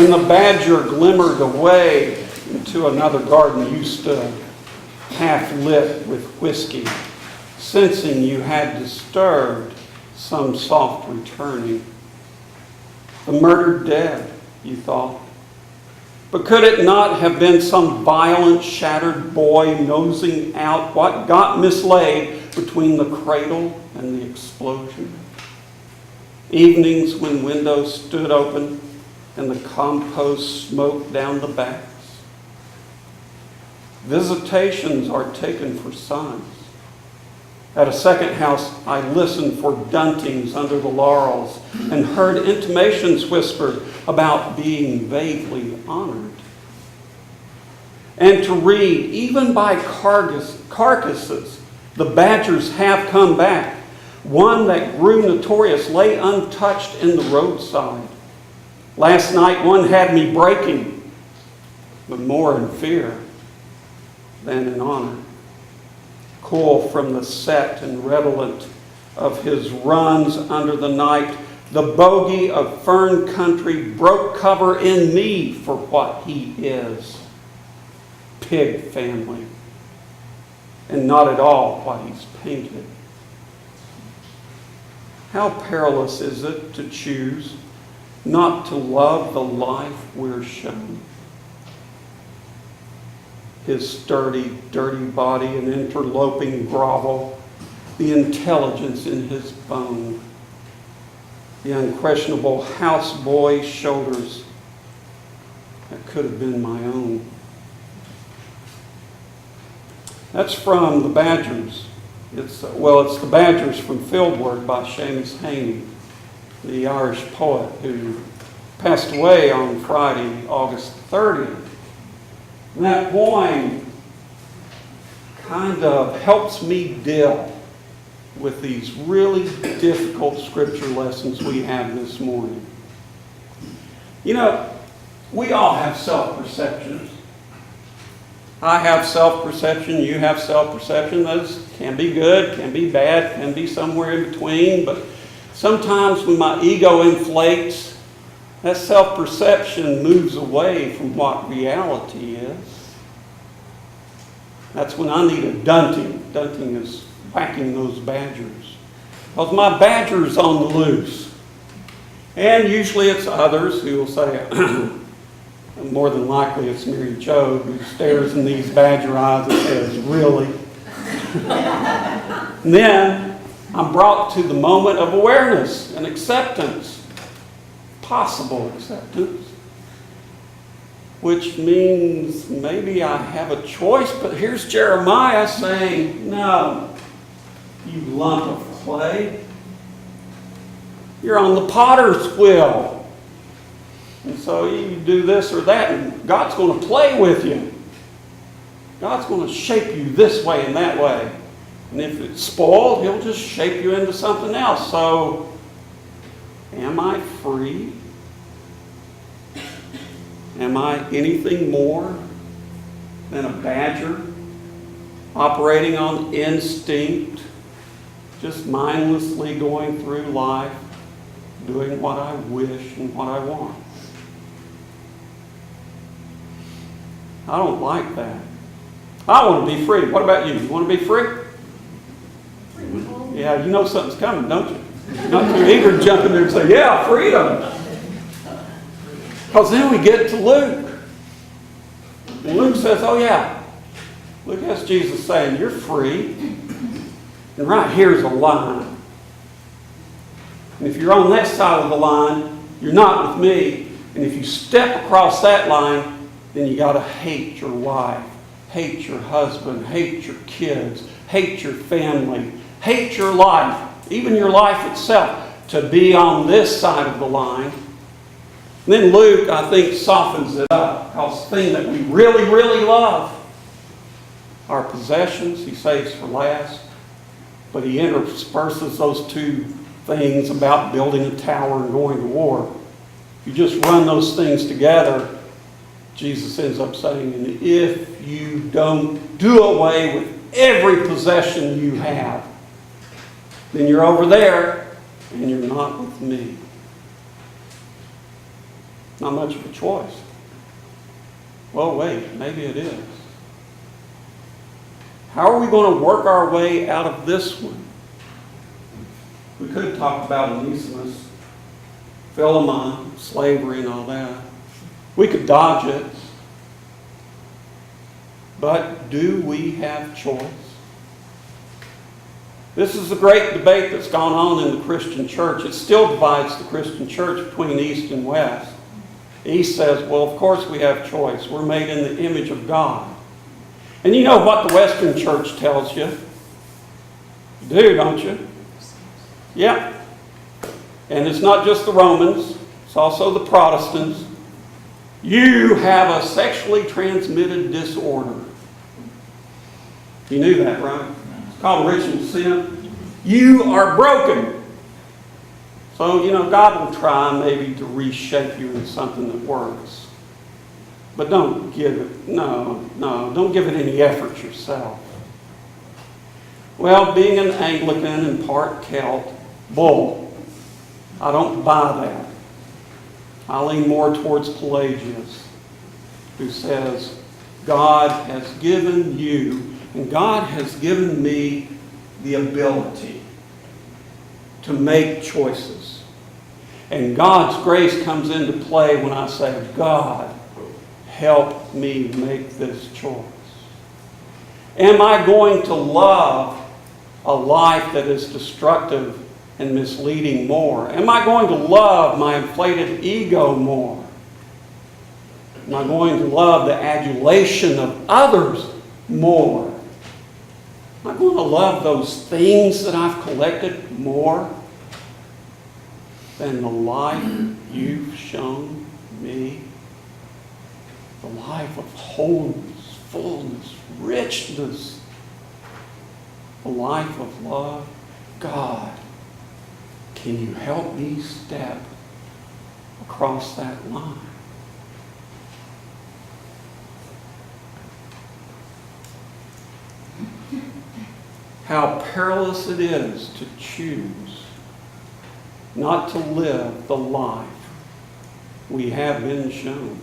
When the badger glimmered away into another garden, you stood, half lit with whiskey, sensing you had disturbed some soft returning. The murdered dead, you thought. But could it not have been some violent, shattered boy nosing out what got mislaid between the cradle and the explosion? Evenings when windows stood open and the compost smoked down the backs. Visitations are taken for signs. At a second house, I listened for duntings under the laurels and heard intimations whispered about being vaguely honored. And to read, even by carcasses, the badgers have come back. One that grew notorious lay untouched in the roadside. Last night one had me breaking, but more in fear than in honor. Cool from the set and redolent of his runs under the night, the bogey of fern country broke cover in me for what he is. Pig family, and not at all what he's painted. How perilous is it to choose not to love the life we're shown? His sturdy, dirty body and interloping grovel, the intelligence in his bone, the unquestionable houseboy shoulders that could have been my own. That's from The Badgers. It's The Badgers from Fieldwork by Seamus Heaney, the Irish poet who passed away on Friday, August 30th. And that poem kind of helps me deal with these really difficult scripture lessons we have this morning. You know, we all have self-perceptions. I have self-perception, you have self-perception. Those can be good, can be bad, can be somewhere in between. But sometimes when my ego inflates, that self-perception moves away from what reality is. That's when I need a dunting. Dunting is whacking those badgers. Because my badger's on the loose. And usually it's others who will say, more than likely it's Mary Jo who stares in these badger eyes and says, really? And then I'm brought to the moment of awareness and acceptance, possible acceptance, which means maybe I have a choice, but here's Jeremiah saying, no, you lump of clay, you're on the potter's wheel. And so you do this or that, and God's going to play with you. God's going to shape you this way and that way. And if it's spoiled, He'll just shape you into something else. So, am I free? Am I anything more than a badger operating on instinct, just mindlessly going through life, doing what I wish and what I want? I don't like that. I want to be free. What about you? You want to be free? Yeah, you know something's coming, don't you? You're not too eager to jump in there and say, yeah, freedom. Because then we get to Luke. And Luke says, oh yeah. Look, that's Jesus saying, you're free. And right here's a line. And if you're on that side of the line, you're not with me. And if you step across that line, then you got to hate your wife, hate your husband, hate your kids, hate your family, hate your life, even your life itself, to be on this side of the line. And then Luke, I think, softens it up, because the thing that we really, really love, our possessions, he saves for last, but he intersperses those two things about building a tower and going to war. You just run those things together, Jesus ends up saying, and if you don't do away with every possession you have, then you're over there and you're not with me. Not much of a choice. Well, wait, maybe it is. How are we going to work our way out of this one? We could talk about Onesimus, Philemon, slavery and all that. We could dodge it. But do we have choice? This is a great debate that's gone on in the Christian church. It still divides the Christian church between East and West. East says, well, of course we have choice. We're made in the image of God. And you know what the Western church tells you? You do, don't you? Yeah. And it's not just the Romans. It's also the Protestants. You have a sexually transmitted disorder. You knew that, right? It's called original sin. You are broken. So, God will try maybe to reshape you into something that works. But don't give it, don't give it any effort yourself. Well, being an Anglican and part Celt, bull. I don't buy that. I lean more towards Pelagius, who says, God has given you, and God has given me the ability to make choices. And God's grace comes into play when I say, God, help me make this choice. Am I going to love a life that is destructive and misleading more? Am I going to love my inflated ego more? Am I going to love the adulation of others more? Am I going to love those things that I've collected more than the life you've shown me? The life of wholeness, fullness, richness. The life of love. God, can you help me step across that line? How perilous it is to choose not to live the life we have been shown.